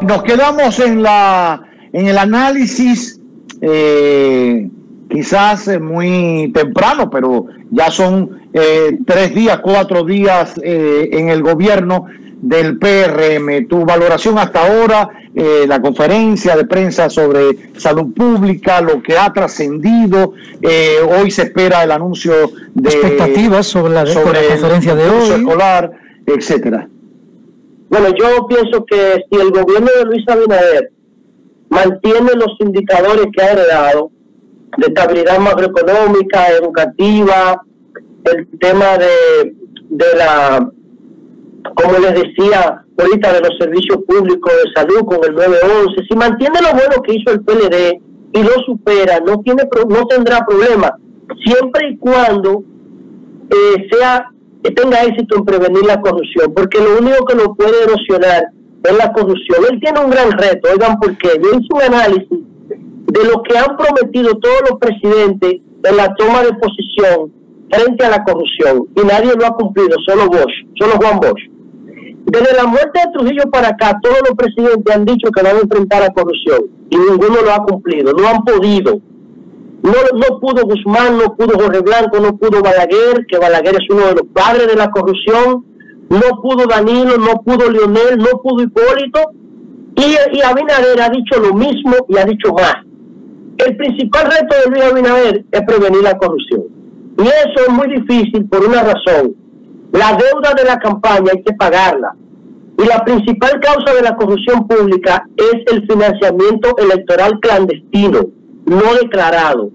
Nos quedamos en el análisis, quizás muy temprano, pero ya son 3 días, 4 días en el gobierno del PRM. Tu valoración hasta ahora, la conferencia de prensa sobre salud pública, lo que ha trascendido. Hoy se espera el anuncio de expectativas sobre la conferencia de hoy, escolar, etcétera. Bueno, yo pienso que si el gobierno de Luis Abinader mantiene los indicadores que ha heredado de estabilidad macroeconómica, educativa, el tema de la, como les decía ahorita, de los servicios públicos de salud con el 911, si mantiene lo bueno que hizo el PLD y lo supera, no tendrá problema, siempre y cuando tenga éxito en prevenir la corrupción, porque lo único que lo puede erosionar es la corrupción. Él tiene un gran reto, oigan por qué. Yo hice un análisis de lo que han prometido todos los presidentes en la toma de posición frente a la corrupción, y nadie lo ha cumplido, solo Juan Bosch. Desde la muerte de Trujillo para acá, todos los presidentes han dicho que van a enfrentar la corrupción, y ninguno lo ha cumplido, no han podido. No pudo Guzmán, no pudo Jorge Blanco, no pudo Balaguer, que Balaguer es uno de los padres de la corrupción, no pudo Danilo, no pudo Leonel, no pudo Hipólito, y Abinader ha dicho lo mismo y ha dicho más. El principal reto de Luis Abinader es prevenir la corrupción, y eso es muy difícil por una razón: la deuda de la campaña hay que pagarla, y la principal causa de la corrupción pública es el financiamiento electoral clandestino, no declarado,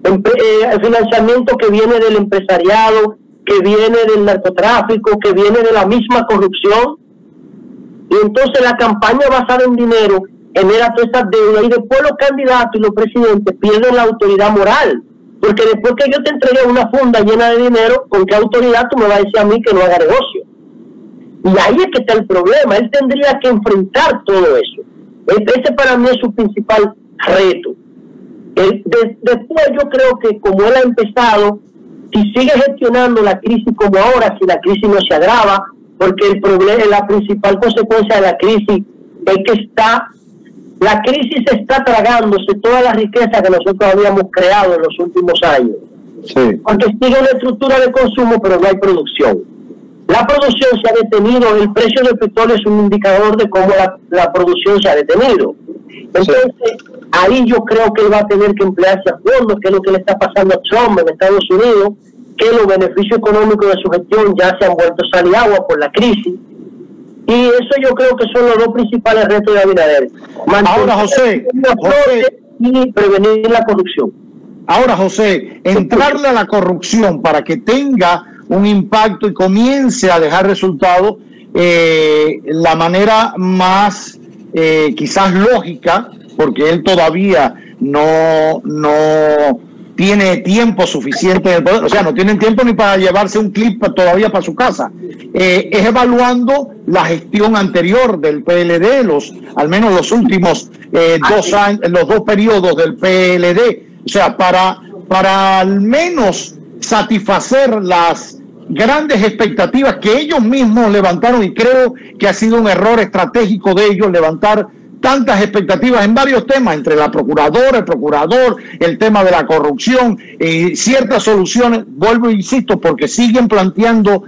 el financiamiento que viene del empresariado, que viene del narcotráfico, que viene de la misma corrupción. Y entonces la campaña basada en dinero genera todas esas deudas, y después los candidatos y los presidentes pierden la autoridad moral, porque después que yo te entregué una funda llena de dinero, ¿con qué autoridad tú me vas a decir a mí que no haga negocio? Y ahí es que está el problema. Él tendría que enfrentar todo eso. Ese para mí es su principal reto. Después yo creo que como él ha empezado, si sigue gestionando la crisis como ahora, si la crisis no se agrava, porque el problema, la principal consecuencia de la crisis es que la crisis está tragándose toda la riqueza que nosotros habíamos creado en los últimos años. Sí. Porque sigue una estructura de consumo, pero no hay producción. La producción se ha detenido, el precio del petróleo es un indicador de cómo la producción se ha detenido. Entonces, ahí yo creo que él va a tener que emplearse a fondo, que es lo que le está pasando a Trump en Estados Unidos, que los beneficios económicos de su gestión ya se han vuelto sal y agua por la crisis. Y eso yo creo que son los dos principales retos de Abinader. Ahora, José, y prevenir la corrupción. Ahora, José, entrarle a la corrupción para que tenga un impacto y comience a dejar resultados, la manera más quizás lógica, porque él todavía no tiene tiempo suficiente en el poder, o sea, no tienen tiempo ni para llevarse un clip todavía para su casa, es evaluando la gestión anterior del PLD, al menos los últimos 2 años, los 2 periodos del PLD, o sea, para al menos satisfacer las grandes expectativas que ellos mismos levantaron, y creo que ha sido un error estratégico de ellos levantar tantas expectativas en varios temas, entre la procuradora, el procurador, el tema de la corrupción, ciertas soluciones, vuelvo e insisto, porque siguen planteando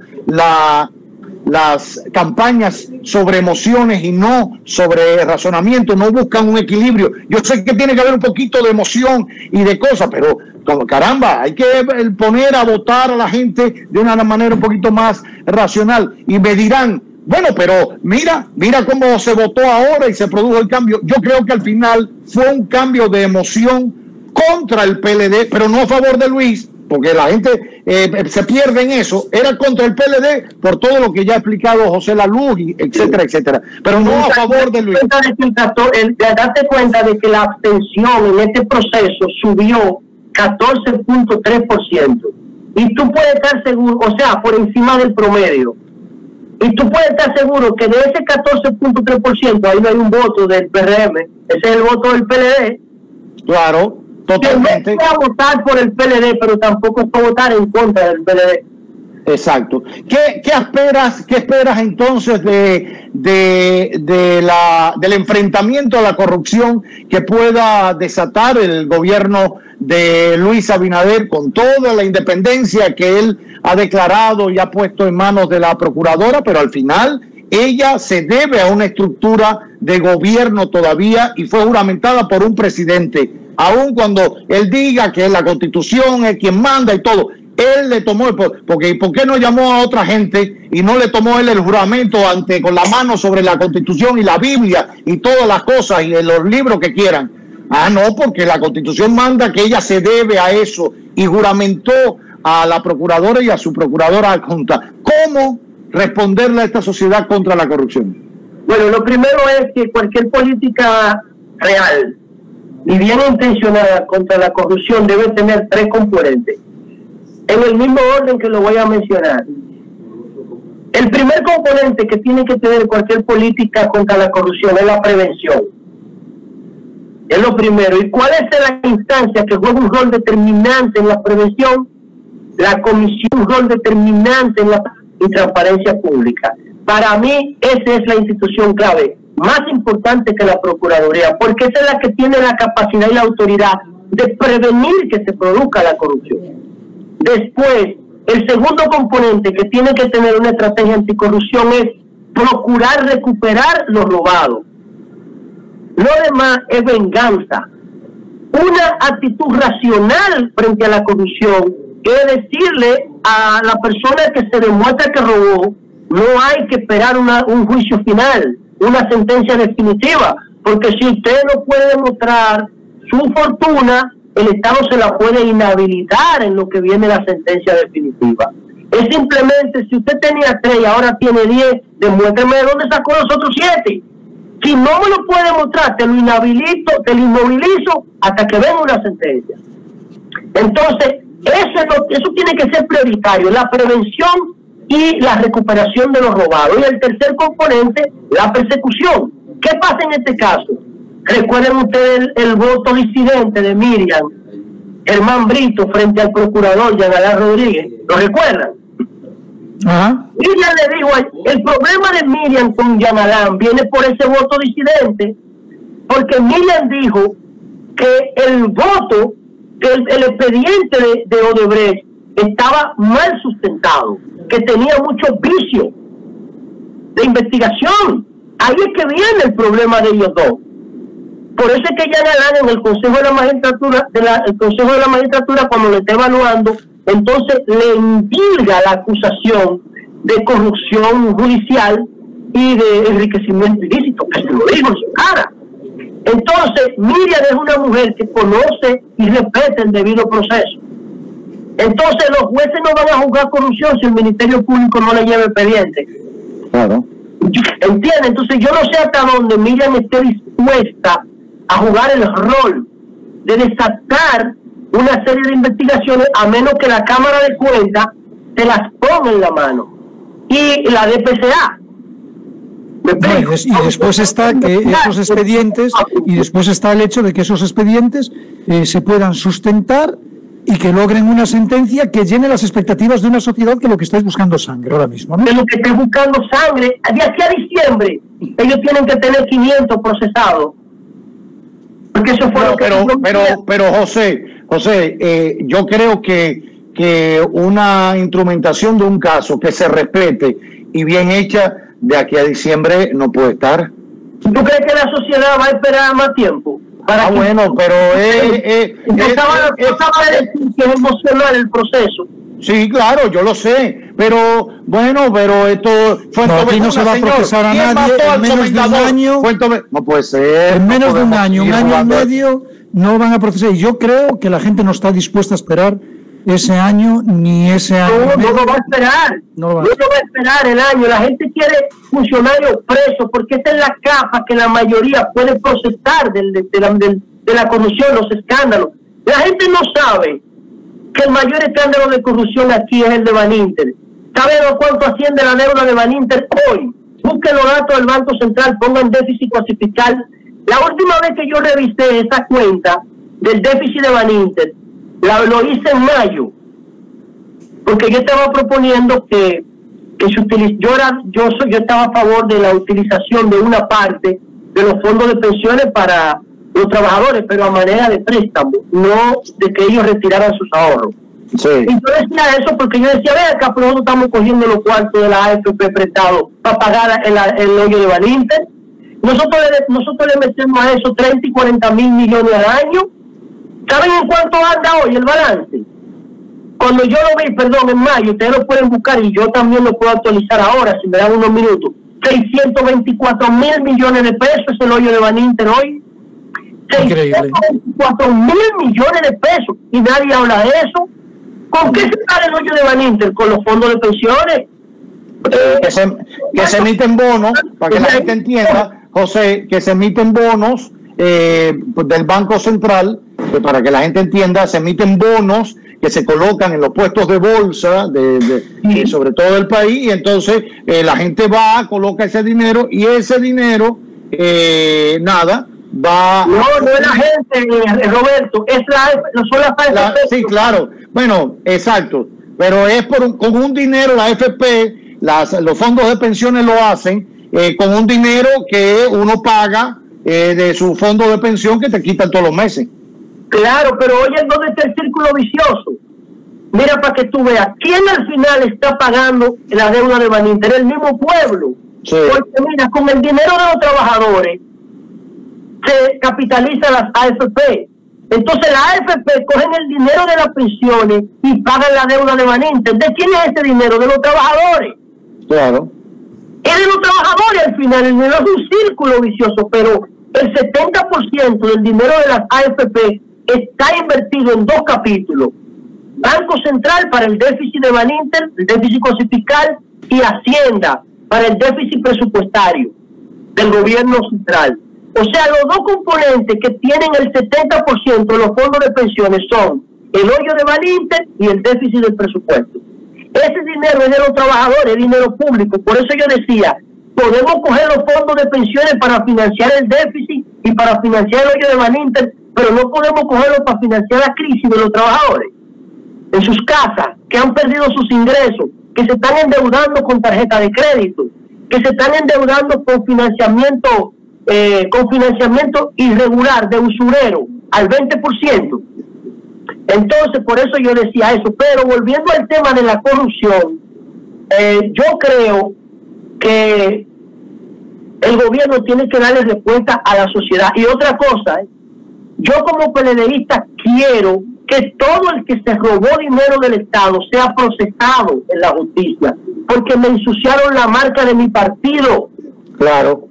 las campañas sobre emociones y no sobre razonamiento, no buscan un equilibrio. Yo sé que tiene que haber un poquito de emoción y de cosas, pero como caramba, hay que poner a votar a la gente de una manera un poquito más racional, y me dirán, bueno, pero mira cómo se votó ahora y se produjo el cambio. Yo creo que al final fue un cambio de emoción contra el PLD, pero no a favor de Luis, porque la gente se pierde en eso. Era contra el PLD por todo lo que ya ha explicado José Laluz, etcétera, etcétera, pero no a favor de Luis. Date cuenta de que la abstención en este proceso subió 14.3%, y tú puedes estar seguro, o sea, por encima del promedio. Y tú puedes estar seguro que de ese 14.3%, ahí no hay un voto del PRM, ese es el voto del PLD. Claro, totalmente. Que no puede votar por el PLD, pero tampoco puede votar en contra del PLD. Exacto. ¿Qué esperas entonces del enfrentamiento a la corrupción que pueda desatar el gobierno de Luis Abinader con toda la independencia que él ha declarado y ha puesto en manos de la procuradora, pero al final ella se debe a una estructura de gobierno todavía y fue juramentada por un presidente, aun cuando él diga que la Constitución es quien manda y todo? Él le tomó, porque ¿por qué no llamó a otra gente y no le tomó él el juramento con la mano sobre la Constitución y la Biblia y todas las cosas y los libros que quieran? No, porque la Constitución manda que ella se debe a eso y juramentó a la procuradora y a su procuradora adjunta. ¿Cómo responderle a esta sociedad contra la corrupción? Bueno, lo primero es que cualquier política real y bien intencionada contra la corrupción debe tener 3 componentes, en el mismo orden que lo voy a mencionar. El primer componente que tiene que tener cualquier política contra la corrupción es la prevención. Es lo primero. ¿Y cuál es la instancia que juega un rol determinante en la prevención? La comisión, un rol determinante en la transparencia pública. Para mí, esa es la institución clave, más importante que la Procuraduría, porque esa es la que tiene la capacidad y la autoridad de prevenir que se produzca la corrupción. Después, el segundo componente que tiene que tener una estrategia anticorrupción es procurar recuperar lo robado. Lo demás es venganza. Una actitud racional frente a la corrupción es decirle a la persona que se demuestra que robó, no hay que esperar un juicio final, una sentencia definitiva, porque si usted no puede demostrar su fortuna, el Estado se la puede inhabilitar en lo que viene la sentencia definitiva. Es simplemente, si usted tenía 3 y ahora tiene 10, demuéstreme de dónde sacó los otros 7. Si no me lo puede demostrar, te lo inmovilizo hasta que venga una sentencia. Entonces, eso tiene que ser prioritario, la prevención y la recuperación de los robados. Y el tercer componente, la persecución. ¿Qué pasa en este caso? Recuerden ustedes el voto disidente de Miriam Germán Brito frente al procurador Jean Alain Rodríguez. ¿Lo recuerdan? Miriam le dijo, el problema de Miriam con Jean Alain viene por ese voto disidente, porque Miriam dijo que el voto, que el expediente de Odebrecht estaba mal sustentado, que tenía muchos vicios de investigación. Ahí es que viene el problema de ellos dos. Por eso es que Jean Alain en el Consejo de la Magistratura, el Consejo de la Magistratura, cuando lo está evaluando, entonces le indilga la acusación de corrupción judicial y de enriquecimiento ilícito, que se lo digo en su cara. Entonces, Miriam es una mujer que conoce y respeta el debido proceso. Entonces, los jueces no van a juzgar corrupción si el Ministerio Público no le lleva expediente. Claro. ¿Entiende? Entonces, yo no sé hasta dónde Miriam esté dispuesta a jugar el rol de desatar una serie de investigaciones, a menos que la Cámara de Cuentas se las ponga en la mano. Y la DPCA. Y después está que esos expedientes, y después está el hecho de que esos expedientes se puedan sustentar y que logren una sentencia que llene las expectativas de una sociedad que lo que está es buscando sangre ahora mismo, ¿no? De lo que está buscando sangre, de aquí a diciembre, ellos tienen que tener 500 procesados. Porque eso fue pero José, yo creo que una instrumentación de un caso que se respete y bien hecha de aquí a diciembre no puede estar. ¿Tú crees que la sociedad va a esperar más tiempo? Bueno, pero estaba a decir que es emocional el proceso. Sí, claro, yo lo sé, pero bueno, esto fue aquí no se va a procesar a nadie en menos de un año. No puede ser. En menos de un año y medio no van a procesar. Y yo creo que la gente no está dispuesta a esperar ese año ni ese año. No lo va a esperar. No lo va a esperar el año. La gente quiere funcionarios presos porque esa es la capa que la mayoría puede procesar de la corrupción, los escándalos. La gente no sabe que el mayor escándalo de corrupción aquí es el de Baninter. ¿Saben cuánto asciende la deuda de Baninter hoy? Busquen los datos del Banco Central, pongan déficit cuantificable. La última vez que yo revisé esa cuenta del déficit de Baninter, lo hice en mayo. porque yo estaba proponiendo que se utilice, yo estaba a favor de la utilización de una parte de los fondos de pensiones para los trabajadores, pero a manera de préstamo, no de que ellos retiraran sus ahorros. Sí. Y yo decía eso porque yo decía, ve acá, pero nosotros estamos cogiendo los cuartos de la AFP prestados para pagar el hoyo de Baninter. Nosotros le metemos a eso 30 y 40 mil millones al año. ¿Saben en cuánto anda hoy el balance? Cuando yo lo vi, en mayo, ustedes lo pueden buscar y yo también lo puedo actualizar ahora, si me dan unos minutos. 624 mil millones de pesos es el hoyo de Baninter hoy. Increíble. 624 mil millones de pesos y nadie habla de eso. ¿Con qué se paga el hoyo de Baninter? Con los fondos de pensiones. Que se emiten bonos, para que la gente entienda, José, que se emiten bonos del Banco Central, para que la gente entienda, se emiten bonos que se colocan en los puestos de bolsa, sobre todo del país, y entonces la gente va, coloca ese dinero, y ese dinero, va... No es la gente, Roberto, son las AFP. Sí, claro, bueno, exacto, pero es con un dinero, la AFP, los fondos de pensiones lo hacen, con un dinero que uno paga de su fondo de pensión que te quitan todos los meses. Claro, pero oye, ¿dónde está el círculo vicioso? Mira para que tú veas, ¿quién al final está pagando la deuda de Baninter? El mismo pueblo. Sí. Porque mira, con el dinero de los trabajadores se capitaliza las AFP. Entonces las AFP cogen el dinero de las pensiones y pagan la deuda de Baninter. ¿De quién es ese dinero? De los trabajadores. Claro. Es de los trabajadores al final. El dinero es un círculo vicioso, pero el 70% del dinero de las AFP está invertido en dos capítulos: Banco Central para el déficit de Baninter, el déficit fiscal, y Hacienda para el déficit presupuestario del gobierno central. O sea, los dos componentes que tienen el 70% de los fondos de pensiones son el hoyo de Baninter y el déficit del presupuesto. Ese dinero es de los trabajadores, es dinero público. Por eso yo decía, podemos coger los fondos de pensiones para financiar el déficit y para financiar el hoyo de Baninter, pero no podemos cogerlos para financiar la crisis de los trabajadores en sus casas, que han perdido sus ingresos, que se están endeudando con tarjeta de crédito, que se están endeudando con financiamiento irregular de usurero al 20%. Entonces, por eso yo decía eso. Pero volviendo al tema de la corrupción, yo creo que el gobierno tiene que darle respuesta a la sociedad. Y otra cosa, yo como PLDista quiero que todo el que se robó dinero del Estado sea procesado en la justicia, porque me ensuciaron la marca de mi partido. Claro.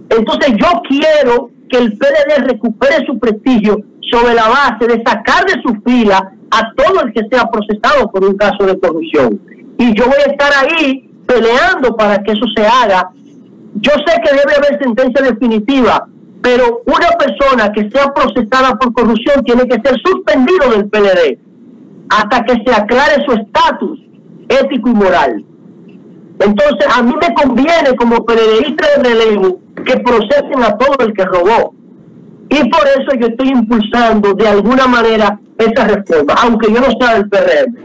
Entonces yo quiero que el PLD recupere su prestigio sobre la base de sacar de su fila a todo el que sea procesado por un caso de corrupción. Y yo voy a estar ahí peleando para que eso se haga. Yo sé que debe haber sentencia definitiva, pero una persona que sea procesada por corrupción tiene que ser suspendido del PLD hasta que se aclare su estatus ético y moral. Entonces a mí me conviene como PLDista de relevo que procesen a todo el que robó, y por eso yo estoy impulsando de alguna manera esa reforma, aunque yo no sea del PRM.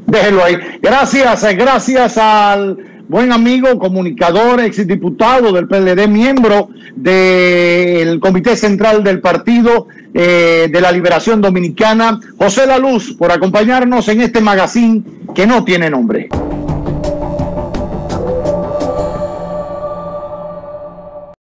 Déjelo ahí. Gracias al buen amigo, comunicador, exdiputado del PLD, miembro del Comité Central del Partido de la Liberación Dominicana, José La Luz, por acompañarnos en este magazine que no tiene nombre.